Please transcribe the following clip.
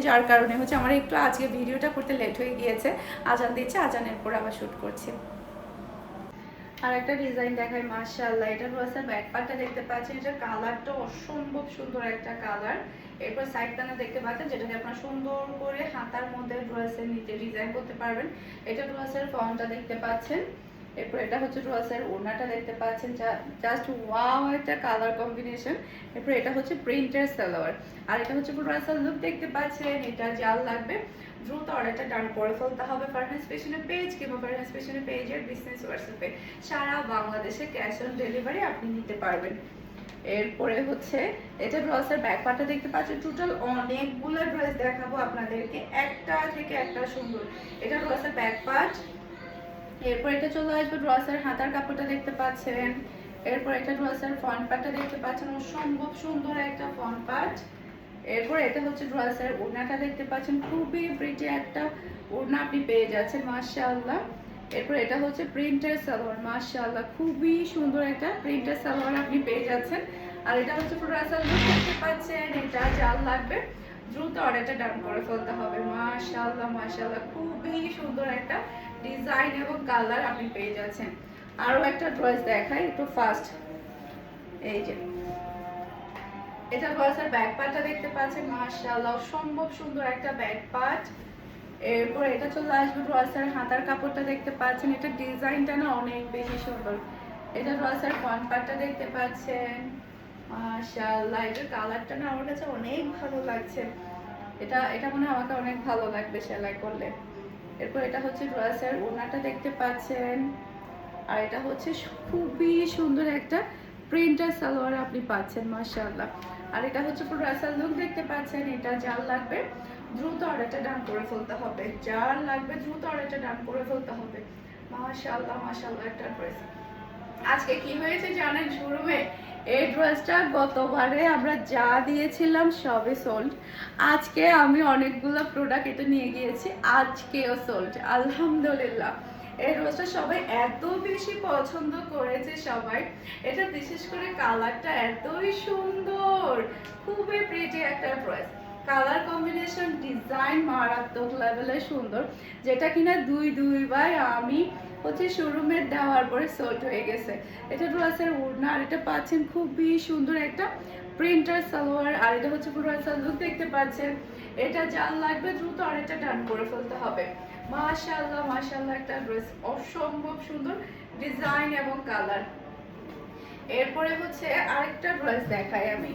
যার কারণে হচ্ছে আমার একটু আজকে ভিডিওটা করতে লেট হয়ে গিয়েছে। আজান দিচ্ছে, আজানের পর আবার শ্যুট করছি। আর একটা ডিজাইন দেখাই, মাশাআল্লাহ। এটা রয়েছে ব্যাক পার্টটা দেখতে পাচ্ছেন, এটার কালারটা অসম্ভব সুন্দর একটা কালার। এরপর সাইড প্যানেল দেখতে পাচ্ছেন, যেটাকে আপনারা সুন্দর করে হাতার মধ্যে ড্রেসের নিচে ডিজাইন করতে পারবেন। এটা ড্রেসের ফর্মটা দেখতে পাচ্ছেন। এরপর এটা হচ্ছে ড্রেসের ওড়নাটা দেখতে পাচ্ছেন, জাস্ট ওয়াও একটা কালার কম্বিনেশন। এরপর এটা হচ্ছে প্রিন্টের সালোয়ার, আর এটা হচ্ছে ড্রেসের লুক দেখতে পাচ্ছেন। এটা জাল লাগবে, দ্রুত অর্ডারটা ডান করে ফেলতে হবে ফারহানাস ফ্যাশনের পেজ কিংবা ফারহানাস ফ্যাশনের পেজের বিজনেস হোয়াটসঅ্যাপে। সারা বাংলাদেশে ক্যাশ অন ডেলিভারি আপনি নিতে পারবেন। এরপরে হচ্ছে এটা ড্রেসের ব্যাক পার্টটা দেখতে পাচ্ছেন। টোটাল অনেকগুলো ড্রেস দেখাবো আপনাদেরকে, একটা থেকে একটা সুন্দর। এটা ড্রেসের ব্যাক পার্ট। এরপর এটা চলে আসবে ড্রেসের হাতার কাপড়টা দেখতে পাচ্ছেন। এরপর এটা ড্রেসের ফ্রন্ট পার্টটা দেখতে পাচ্ছেন, অসম্ভব সুন্দর একটা ফ্রন্ট পার্ট। এরপর এটা হচ্ছে ড্রেসের ওড়নাটা দেখতে পাচ্ছেন, খুবই প্রিটি একটা ওড়না আপনি পেয়ে যাচ্ছেন, মাশাআল্লাহ। এরপর এটা হচ্ছে প্রিন্টের সালোয়ার, মাশাআল্লাহ, খুবই সুন্দর একটা প্রিন্টের সালোয়ার আপনি পেয়ে যাচ্ছেন। আর এটা হচ্ছে ড্রেসের লুক দেখতে পাচ্ছেন। এটা জাল লাগবে, দ্রুত অর্ডারটা ডান করে ফেলতে হবে। মাশাআল্লাহ মাশাআল্লাহ, খুবই সুন্দর একটা ডিজাইন এবং কালার আপনি পেয়ে যাচ্ছেন। আরো একটা ড্রেস দেখাই একটু ফাস্ট। এই যে এটা ড্রেসের ব্যাক পার্টটা দেখতে পাচ্ছেন, মাশাআল্লাহ, অসম্ভব সুন্দর একটা ব্যাক পার্ট। এরপর এটা চলে আসবে ড্রেসের হাতার কাপড়টা দেখতে পাচ্ছেন। এটা ডিজাইনটা না অনেক বেশি সুন্দর। এটা ড্রেসের ফ্রন্ট পার্টটা দেখতে পাচ্ছেন, মাশাআল্লাহ। এটার কালারটা না আমার কাছে অনেক ভালো লাগছে। এটা এটা মনে হয় আমাকে অনেক ভালো লাগবে সেলাই করলে। এরপর এটা হচ্ছে ড্রেসের ওড়নাটা দেখতে পাচ্ছেন। আর এটা হচ্ছে খুবই সুন্দর একটা প্রিন্টার সালোয়ার আপনি পাচ্ছেন, মাশাআল্লাহ। আর এটা হচ্ছে পুরো ড্রেসের লুক দেখতে পাচ্ছেন। এটা জাল লাগবে, দ্রুত অর্ডারটা ডান করে ফেলতে হবে। জাল লাগবে, দ্রুত অর্ডারটা ডান করে ফেলতে হবে। মাশাআল্লাহ মাশাআল্লাহ একটা ড্রেস। আজকে কি হয়েছে জানেন, শোরুমে এই ড্রেসটা গতবারে আমরা যা দিয়েছিলাম সবে সোল্ড। আজকে আমি অনেকগুলো প্রোডাক্ট এটা নিয়ে গিয়েছি, আজকেও সোল্ড, আলহামদুলিল্লাহ। এই ড্রেসটা সবাই এত বেশি পছন্দ করেছে সবাই। এটা বিশেষ করে কালারটা এতই সুন্দর, খুবই প্রিটি একটা ড্রেস। কালার কম্বিনেশন ডিজাইন মারাত্মক লেভেলে সুন্দর, যেটা কিনা দুইবার আমি হচ্ছে শোরুমে দেওয়ার পরে সোল্ড হয়ে গেছে। এটা ড্রেসের ওড়না, আর এটা পাচ্ছেন খুবই সুন্দর একটা প্রিন্টার সালোয়ার। আর এটা হচ্ছে পুরো লুক দেখতে পাচ্ছেন। এটা জাল লাগবে, দ্রুত আরেকটা ডান করে ফেলতে হবে। মাশাআল্লাহ মাশাআল্লাহ, একটা ড্রেস অসম্ভব সুন্দর ডিজাইন এবং কালার। এরপরে হচ্ছে আরেকটা ড্রেস দেখাই আমি।